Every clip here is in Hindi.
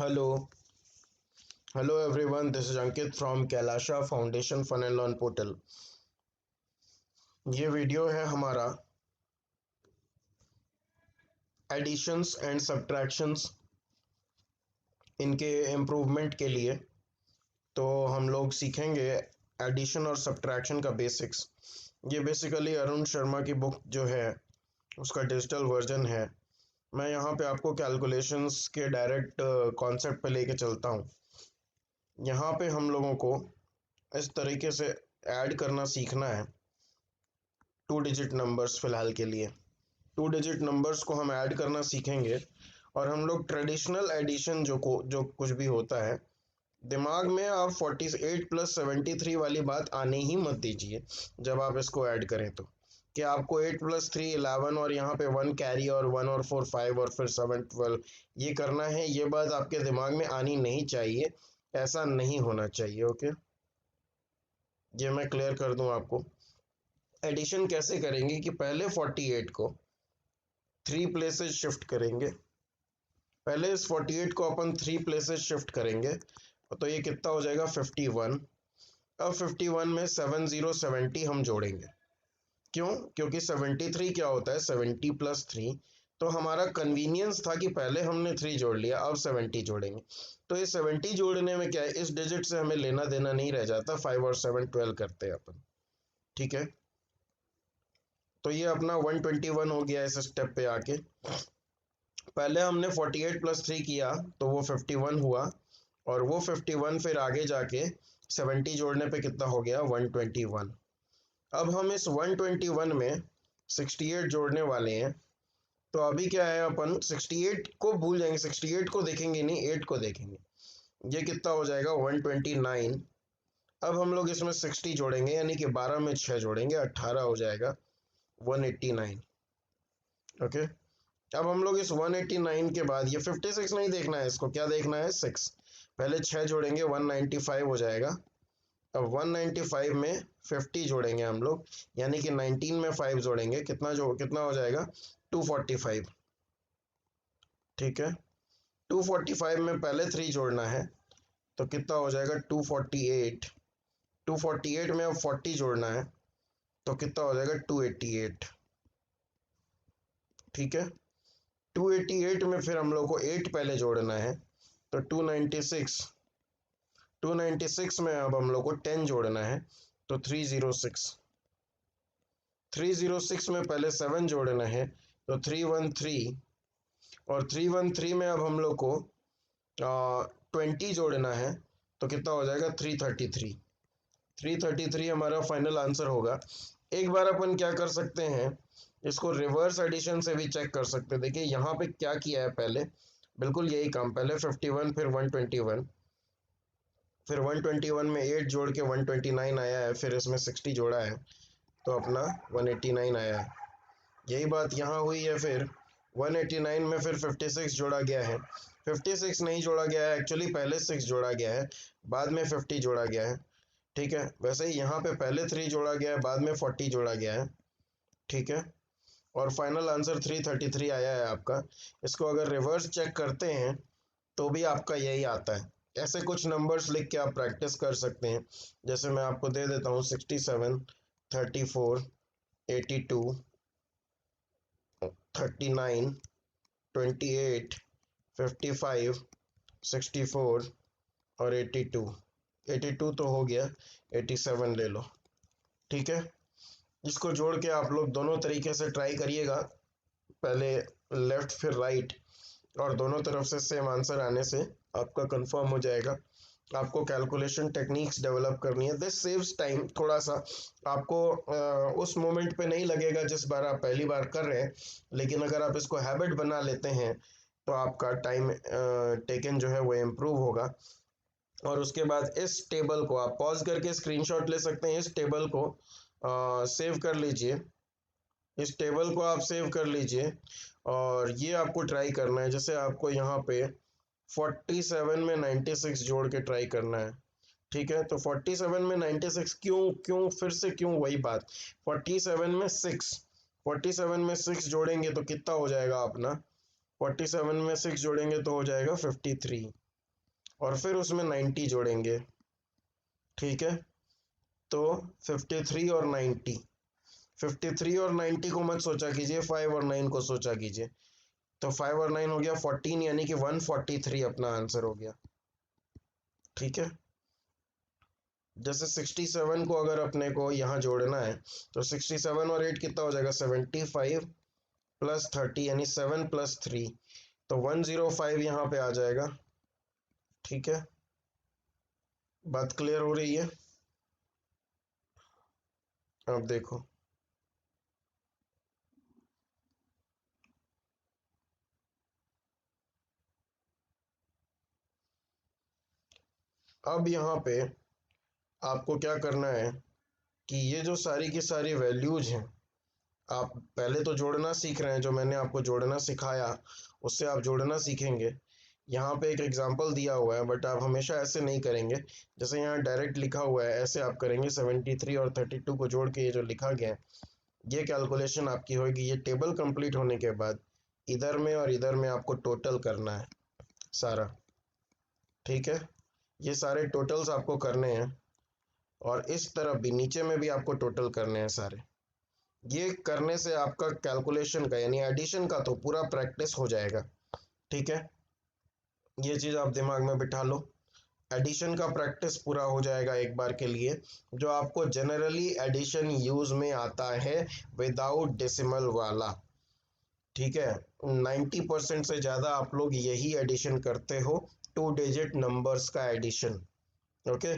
Hello hello everyone, this is Ankit from Kailasha foundation fun and learn portal. ये वीडियो है हमारा एडिशंस एंड सब्ट्रैक्शंस इनके इम्प्रूवमेंट के लिए। तो हम लोग सीखेंगे एडिशन और सब्ट्रैक्शन का बेसिक्स। ये बेसिकली अरुण शर्मा की बुक जो है उसका डिजिटल वर्जन है। मैं यहाँ पे आपको कैलकुलेशंस के डायरेक्ट कॉन्सेप्ट पे लेके चलता हूँ। यहाँ पे हम लोगों को इस तरीके से ऐड करना सीखना है। 2 डिजिट नंबर्स फ़िलहाल के लिए 2 डिजिट नंबर्स को हम ऐड करना सीखेंगे। और हम लोग ट्रेडिशनल एडिशन जो कुछ भी होता है, दिमाग में आप 48 प्लस 73 वाली बात आने ही मत दीजिए जब आप इसको ऐड करें। तो कि आपको 8 प्लस 3 11 और यहाँ पे 1 कैरी और 1 और 4 5 और फिर 7 12 ये करना है, ये बात आपके दिमाग में आनी नहीं चाहिए। ऐसा नहीं होना चाहिए। ओके, ये मैं क्लियर कर दूं आपको। एडिशन कैसे करेंगे कि पहले 48 को 3 प्लेसेस शिफ्ट करेंगे। पहले इस 48 को अपन 3 प्लेसेस शिफ्ट करेंगे तो ये कितना हो जाएगा 51। अब 51 में 70 हम जोड़ेंगे। क्यों? क्योंकि 73 क्या होता है 70 प्लस 3। तो हमारा कन्वीनियंस था कि पहले हमने 3 जोड़ लिया, अब 70 जोड़ेंगे। तो ये 70 जोड़ने में क्या है, इस डिजिट से हमें लेना देना नहीं रह जाता। 5 और 7 12 करते हैं अपन। ठीक है, तो ये अपना 121 हो गया इस स्टेप पे आके। पहले हमने 48 प्लस 3 किया तो वो 51 हुआ, और वो 51 फिर आगे जाके 70 जोड़ने पे कितना हो गया 121। अब हम इस 121 में 68 जोड़ने वाले हैं। तो अभी क्या है, अपन 68 को भूल जाएंगे, 68 को देखेंगे नहीं, 8 को देखेंगे। ये कितना हो जाएगा 129। अब हम लोग इसमें 60 जोड़ेंगे, यानी कि 12 में 6 जोड़ेंगे, 18 हो जाएगा 189। ओके, अब हम लोग इस 189 के बाद ये 56 नहीं देखना है, इसको क्या देखना है 6। पहले 6 जोड़ेंगे 195 हो जाएगा। अब 195 में 50 जोड़ेंगे हम लोग, यानी कि 19 में 5 जोड़ेंगे, कितना हो जाएगा 245। ठीक है, 245 में पहले 3 जोड़ना है तो कितना हो जाएगा 248। 248 में अब 40 जोड़ना है तो कितना हो जाएगा 288। ठीक है, 288 में फिर हम लोग को 8 पहले जोड़ना है तो 296। 296 में अब हम लोग को 10 जोड़ना है तो 306। 306 में पहले 7 जोड़ना है तो 313। और 313 में अब हम लोग को 20 जोड़ना है तो कितना हो जाएगा 333। 333 हमारा फाइनल आंसर होगा। एक बार अपन क्या कर सकते हैं, इसको रिवर्स एडिशन से भी चेक कर सकते हैं। देखिए यहाँ पे क्या किया है, पहले बिल्कुल यही काम, पहले 51 फिर 121, फिर 121 में 8 जोड़ के 129 आया है, फिर इसमें 60 जोड़ा है तो अपना 189 आया है। यही बात यहाँ हुई है। फिर 189 में फिर 56 जोड़ा गया है, 56 नहीं जोड़ा गया है एक्चुअली, पहले 6 जोड़ा गया है, बाद में 50 जोड़ा गया है। ठीक है, वैसे ही यहाँ पे पहले 3 जोड़ा गया है, बाद में 40 जोड़ा गया है। ठीक है, और फाइनल आंसर 333 आया है आपका। इसको अगर रिवर्स चेक करते हैं तो भी आपका यही आता है। ऐसे कुछ नंबर्स लिख के आप प्रैक्टिस कर सकते हैं। जैसे मैं आपको दे देता हूँ 67 34 82 39 28 55 64 और 82। 82 तो हो गया, 87 ले लो। ठीक है, इसको जोड़ के आप लोग दोनों तरीके से ट्राई करिएगा, पहले लेफ्ट फिर राइट, और दोनों तरफ से सेम आंसर आने से आपका कंफर्म हो जाएगा। आपको कैलकुलेशन टेक्निक्स डेवलप करनी है, दिस सेव्स टाइम। थोड़ा सा आपको उस मोमेंट पे नहीं लगेगा जिस बार आप पहली बार कर रहे हैं, लेकिन अगर आप इसको हैबिट बना लेते हैं तो आपका टाइम टेकन जो है वो इम्प्रूव होगा। और उसके बाद इस टेबल को आप पॉज करके स्क्रीनशॉट ले सकते हैं। इस टेबल को सेव कर लीजिए, इस टेबल को आप सेव कर लीजिए, और ये आपको ट्राई करना है। जैसे आपको यहाँ पे 47 में 96 जोड़ के ट्राई करना है। ठीक है, तो 47 में 96 क्यों क्यों फिर से क्यों, वही बात, 47 में 6, 47 में 6 जोड़ेंगे तो कितना हो जाएगा अपना, 47 में 6 जोड़ेंगे तो हो जाएगा 53। और फिर उसमें 90 जोड़ेंगे, ठीक है। तो 53 और 90, 53 और 90 को मत सोचा कीजिए, 5 और 9 को सोचा कीजिए। तो 5 और 9 हो गया 14, यानी कि 143 अपना आंसर हो गया, ठीक है। जैसे 67 को अगर अपने को यहाँ जोड़ना है तो 67 और 8 कितना हो जाएगा, 75 प्लस 30 यानी 7 प्लस 3, तो 105 यहाँ पे आ जाएगा, ठीक है। बात क्लियर हो रही है? अब देखो, अब यहाँ पे आपको क्या करना है कि ये जो सारी की सारी वैल्यूज हैं, आप पहले तो जोड़ना सीख रहे हैं, जो मैंने आपको जोड़ना सिखाया उससे आप जोड़ना सीखेंगे। यहाँ पे एक एग्जांपल दिया हुआ है, बट आप हमेशा ऐसे नहीं करेंगे। जैसे यहाँ डायरेक्ट लिखा हुआ है, ऐसे आप करेंगे। 73 और 32 को जोड़ के ये जो लिखा गया है, ये कैलकुलेशन आपकी होगी। ये टेबल कंप्लीट होने के बाद इधर में और इधर में आपको टोटल करना है सारा, ठीक है। ये सारे टोटल्स आपको करने हैं, और इस तरफ भी नीचे में भी आपको टोटल करने हैं सारे। ये करने से आपका कैलकुलेशन का यानी एडिशन का तो पूरा प्रैक्टिस हो जाएगा, ठीक है। ये चीज़ आप दिमाग में बिठा लो, एडिशन का प्रैक्टिस पूरा हो जाएगा एक बार के लिए। जो आपको जनरली एडिशन यूज में आता है विदाउट डेसिमल वाला, ठीक है। 90% से ज़्यादा आप लोग यही एडिशन करते हो, 2 डिजिट नंबर्स का एडिशन, ओके।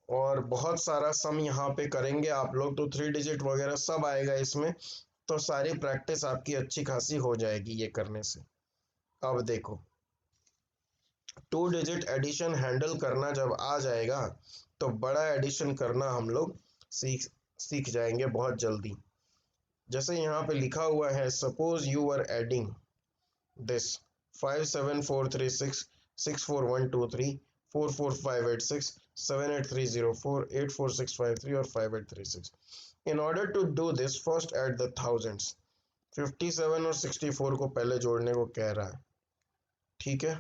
और बहुत सारा सम यहाँ पे करेंगे आप लोग, तो 3 डिजिट वगैरह सब आएगा इसमें। तो सारी प्रैक्टिस आपकी अच्छी खासी हो जाएगी ये करने से। अब देखो, 2 डिजिट एडिशन हैंडल करना जब आ जाएगा तो बड़ा एडिशन करना हम लोग सीख सीख जाएंगे बहुत जल्दी। जैसे यहाँ पे लिखा हुआ है, suppose you are adding this 57436 64123 44586 78304 84653 और 5836। In order to do this, first add the thousands। 57 और 64 को पहले जोड़ने को कह रहा है, ठीक है।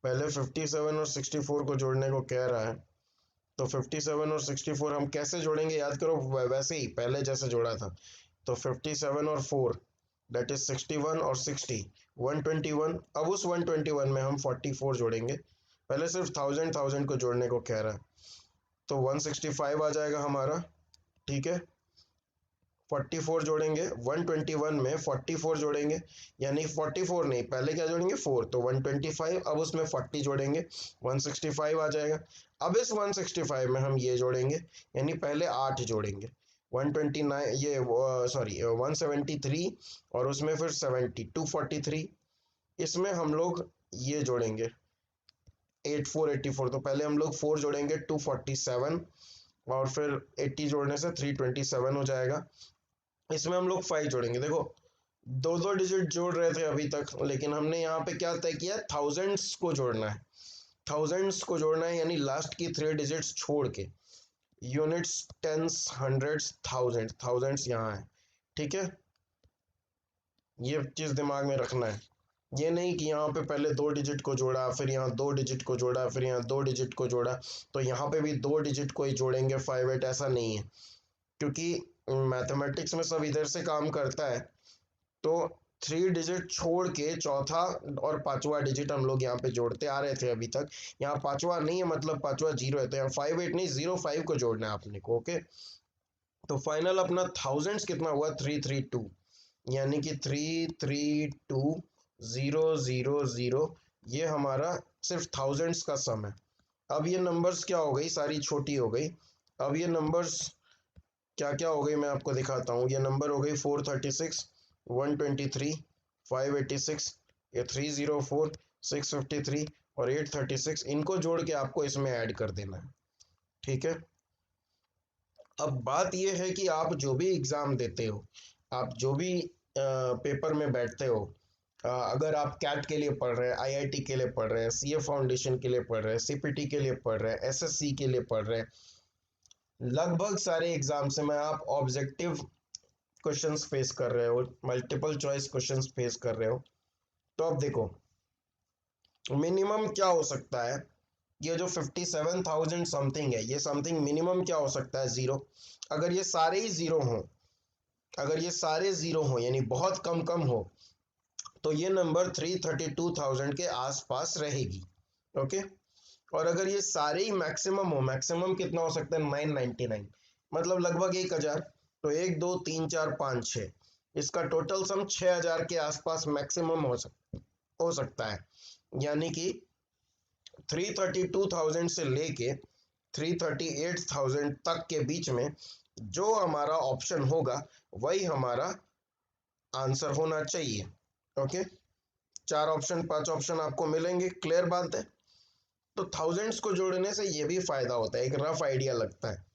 पहले 57 और 64 को जोड़ने को कह रहा है, तो 57 और 64 हम कैसे जोड़ेंगे, याद करो वैसे ही पहले जैसे जोड़ा था। तो 57 और 4 दैट इज 61 और 60 121। अब उस 121 में हम 44 जोड़ेंगे। पहले सिर्फ थाउजेंड थाउजेंड को जोड़ने को कह रहा है, तो 165 आ जाएगा हमारा, ठीक है। 44 जोड़ेंगे 121 में, 44 जोड़ेंगे, यानी 44 नहीं, पहले क्या जोड़ेंगे 4, तो 125। अब उसमें 40 जोड़ेंगे, 165 आ जाएगा। अब इस 165 में हम ये जोड़ेंगे, यानी पहले 8 जोड़ेंगे, 129 ये सॉरी 173, और उसमें फिर 70 243। इसमें हम लोग ये जोड़ेंगे 84 तो पहले हम लोग 4 जोड़ेंगे 247, और फिर 80 जोड़ने से 327 हो जाएगा। इसमें हम लोग 5 जोड़ेंगे। देखो, दो दो डिजिट जोड़ रहे थे अभी तक, लेकिन हमने यहाँ पे क्या तय किया, थाउजेंड्स को जोड़ना है। थाउजेंड्स को जोड़ना है, यानी लास्ट की 3 डिजिट्स छोड़ के। Units, tens, hundreds, thousands, thousands यहाँ है, ठीक है। ये चीज़ दिमाग में रखना है। ये नहीं कि यहाँ पे पहले 2 डिजिट को जोड़ा, फिर यहाँ 2 डिजिट को जोड़ा, फिर यहाँ 2 डिजिट को जोड़ा, तो यहाँ पे भी 2 डिजिट को ही जोड़ेंगे 5 8, ऐसा नहीं है। क्योंकि मैथमेटिक्स में सब इधर से काम करता है, तो 3 डिजिट छोड़ के चौथा और पांचवा डिजिट हम लोग यहाँ पे जोड़ते आ रहे थे अभी तक। यहाँ पांचवा नहीं है, मतलब पांचवा 0 है, तो यहाँ 5 8 नहीं 0 5 को जोड़ना है आपने को, ओके। तो फाइनल अपना थाउजेंड्स कितना हुआ, 332, यानी कि 332 0 0 0, ये हमारा सिर्फ थाउजेंड्स का सम है। अब ये नंबर्स क्या हो गई, सारी छोटी हो गई। अब ये नंबर्स क्या क्या हो गई मैं आपको दिखाता हूँ। ये नंबर हो गई 436, 123, 586, ये 304, 653 और 836। इनको जोड़ के आपको इसमें ऐड कर देना है, ठीक है। अब बात यह है कि आप जो भी एग्ज़ाम देते हो, आप जो भी पेपर में बैठते हो, अगर आप कैट के लिए पढ़ रहे हैं, आईआईटी के लिए पढ़ रहे हैं, सीए फाउंडेशन के लिए पढ़ रहे हैं, सीपीटी के लिए पढ़ रहे हैं, एसएससी के लिए पढ़ रहे हैं, लगभग सारे एग्जाम्स में आप ऑब्जेक्टिव क्वेश्चंस फेस कर रहे हो, मल्टीपल चॉइस क्वेश्चंस फेस कर रहे हो। तो अब देखो, मिनिमम क्या हो सकता है, ये जो 57,000 समथिंग है, ये समथिंग मिनिमम क्या हो सकता है, जीरो। अगर ये सारे ही जीरो हों, अगर ये सारे जीरो हों यानी बहुत कम कम हो, तो ये नंबर 332,000 के आसपास रहेगी। ओके। और अगर ये सारे ही मैक्सिमम हो, मैक्सिमम कितना हो सकता है, 999, मतलब लगभग 1,000। तो 1 2 3 4 5 6, इसका टोटल सम 6,000 के आसपास मैक्सिमम हो सकता है। यानी कि 332,000 से लेके 338,000 तक के बीच में जो हमारा ऑप्शन होगा वही हमारा आंसर होना चाहिए। ओके। 4 ऑप्शन 5 ऑप्शन आपको मिलेंगे, क्लियर बात है। तो थाउजेंड्स को जोड़ने से ये भी फायदा होता है, एक रफ आइडिया लगता है।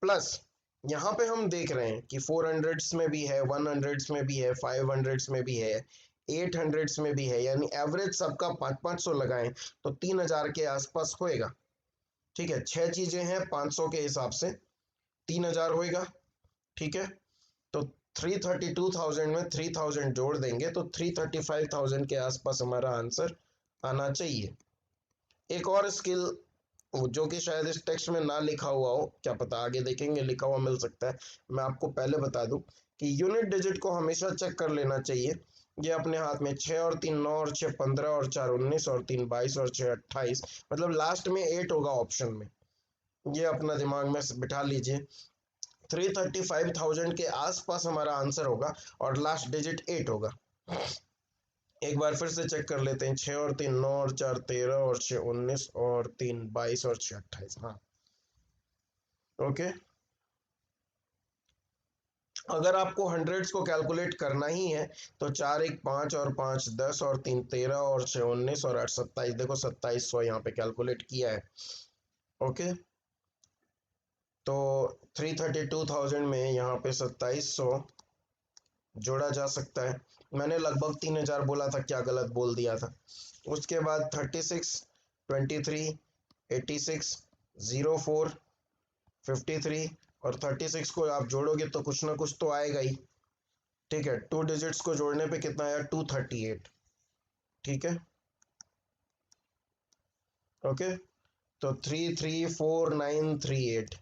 प्लस यहाँ पे हम देख रहे हैं कि 400s में भी है, 100s में भी है, 500s में भी है, 800s में भी है, यानी एवरेज सबका 500 लगाएं तो 3,000 के आसपास होएगा। ठीक है, 6 चीजें हैं, 500 के हिसाब से 3,000 होएगा। ठीक है, तो 332,000 में 3,000 जोड़ देंगे तो 335,000 के आसपास हमारा आंसर आना चाहिए। एक और स्किल जो कि शायद इस टेक्स्ट में ना लिखा हुआ हो, क्या पता आगे देखेंगे लिखा हुआ मिल सकता है। मैं आपको पहले बता दूं कि यूनिट डिजिट को हमेशा चेक कर लेना चाहिए। ये अपने हाथ में 6 और 3 9 और 6 15 और 4 19 और 3 22 और 6 28, मतलब लास्ट में 8 होगा ऑप्शन में। ये अपना दिमाग में बिठा लीजिए। 335,000 के आसपास हमारा आंसर होगा और लास्ट डिजिट 8 होगा। एक बार फिर से चेक कर लेते हैं। 6 और 3 9 और 4 13 और 6 19 और 3 22 और 6 28। हाँ, ओके। अगर आपको हंड्रेड्स को कैलकुलेट करना ही है तो 4 1 5 और 5 10 और 3 13 और 6 19 और 8 27, देखो 2700 यहाँ पे कैलकुलेट किया है। ओके, तो 332,000 में यहाँ पे 2700 जोड़ा जा सकता है। मैंने लगभग 3,000 बोला था, क्या गलत बोल दिया था। उसके बाद 36 23 86 04 53 और 36 को आप जोड़ोगे तो कुछ ना कुछ तो आएगा ही। ठीक है, 2 डिजिट्स को जोड़ने पे कितना आया, 238। ठीक है, ओके। तो 334938,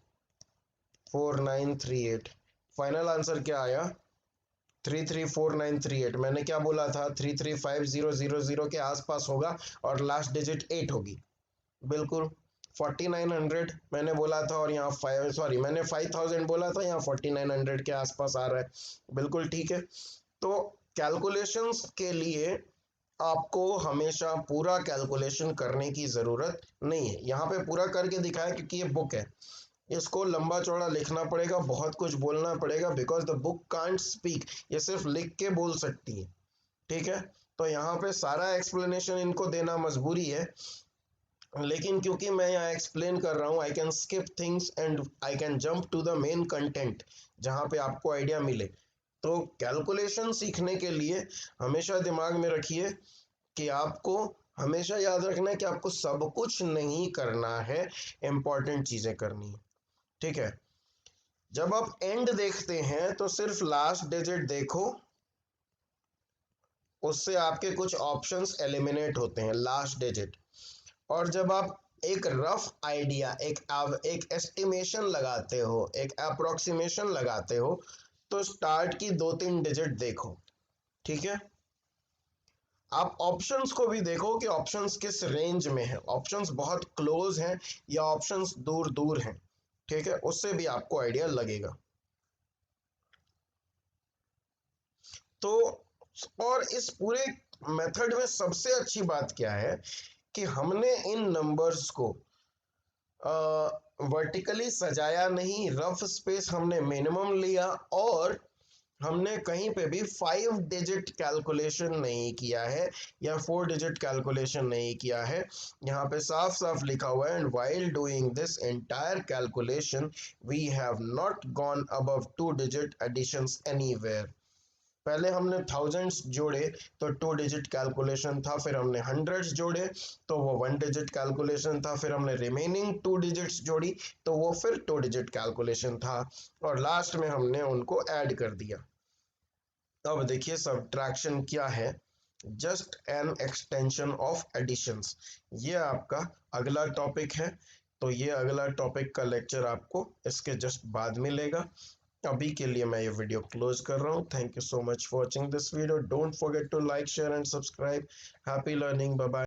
4938 फाइनल आंसर क्या आया, 334938। मैंने क्या बोला था, 335000 के आसपास होगा और लास्ट डिजिट 8 होगी। बिल्कुल। 4900 मैंने बोला था और यहाँ 5, सॉरी मैंने 5000 बोला था, यहाँ 4900 के आसपास आ रहा है। बिल्कुल ठीक है। तो कैलकुलेशंस के लिए आपको हमेशा पूरा कैलकुलेशन करने की ज़रूरत नहीं है। यहाँ पे पूरा करके दिखाया क्योंकि ये बुक है, इसको लंबा चौड़ा लिखना पड़ेगा, बहुत कुछ बोलना पड़ेगा, because the book can't speak, ये सिर्फ लिख के बोल सकती है। ठीक है, तो यहाँ पे सारा एक्सप्लेनेशन इनको देना मजबूरी है, लेकिन क्योंकि मैं यहाँ एक्सप्लेन कर रहा हूँ, I can skip things and I can jump to the main content जहाँ पे आपको आइडिया मिले। तो कैलकुलेशन सीखने के लिए हमेशा दिमाग में रखिए कि आपको हमेशा याद रखना है कि आपको सब कुछ नहीं करना है, इंपॉर्टेंट चीजें करनी है। ठीक है, जब आप एंड देखते हैं तो सिर्फ लास्ट डिजिट देखो, उससे आपके कुछ ऑप्शंस एलिमिनेट होते हैं, लास्ट डिजिट। और जब आप एक रफ आइडिया, एक एस्टिमेशन लगाते हो, एक अप्रोक्सीमेशन लगाते हो, तो स्टार्ट की 2 3 डिजिट देखो। ठीक है, आप ऑप्शंस को भी देखो कि ऑप्शंस किस रेंज में है, ऑप्शंस बहुत क्लोज हैं या ऑप्शंस दूर दूर हैं। ठीक है, उससे भी आपको आइडिया लगेगा। तो और इस पूरे मेथड में सबसे अच्छी बात क्या है कि हमने इन नंबर्स को वर्टिकली सजाया नहीं, रफ स्पेस हमने मिनिमम लिया और हमने कहीं पे भी 5 डिजिट कैलकुलेशन नहीं किया है या 4 डिजिट कैलकुलेशन नहीं किया है। यहाँ पे साफ साफ लिखा हुआ है, and while doing this entire calculation we have not gone above 2 digit additions anywhere. पहले हमने थाउजेंड्स जोड़े तो 2 डिजिट कैलकुलेशन था, फिर हमने हंड्रेड्स जोड़े तो वो 1 डिजिट कैलकुलेशन था, फिर हमने रिमेनिंग 2 डिजिट्स जोड़ी तो वो फिर 2 डिजिट कैलकुलेशन था, और लास्ट में हमने उनको ऐड कर दिया। अब देखिए सब्ट्रैक्शन क्या है। Just an extension of additions. ये आपका अगला टॉपिक है। तो ये अगला टॉपिक का लेक्चर आपको इसके जस्ट बाद मिलेगा। अभी के लिए मैं ये वीडियो क्लोज कर रहा हूँ। Thank you so much for watching this video. Don't forget to like share and subscribe. Happy learning. Bye bye.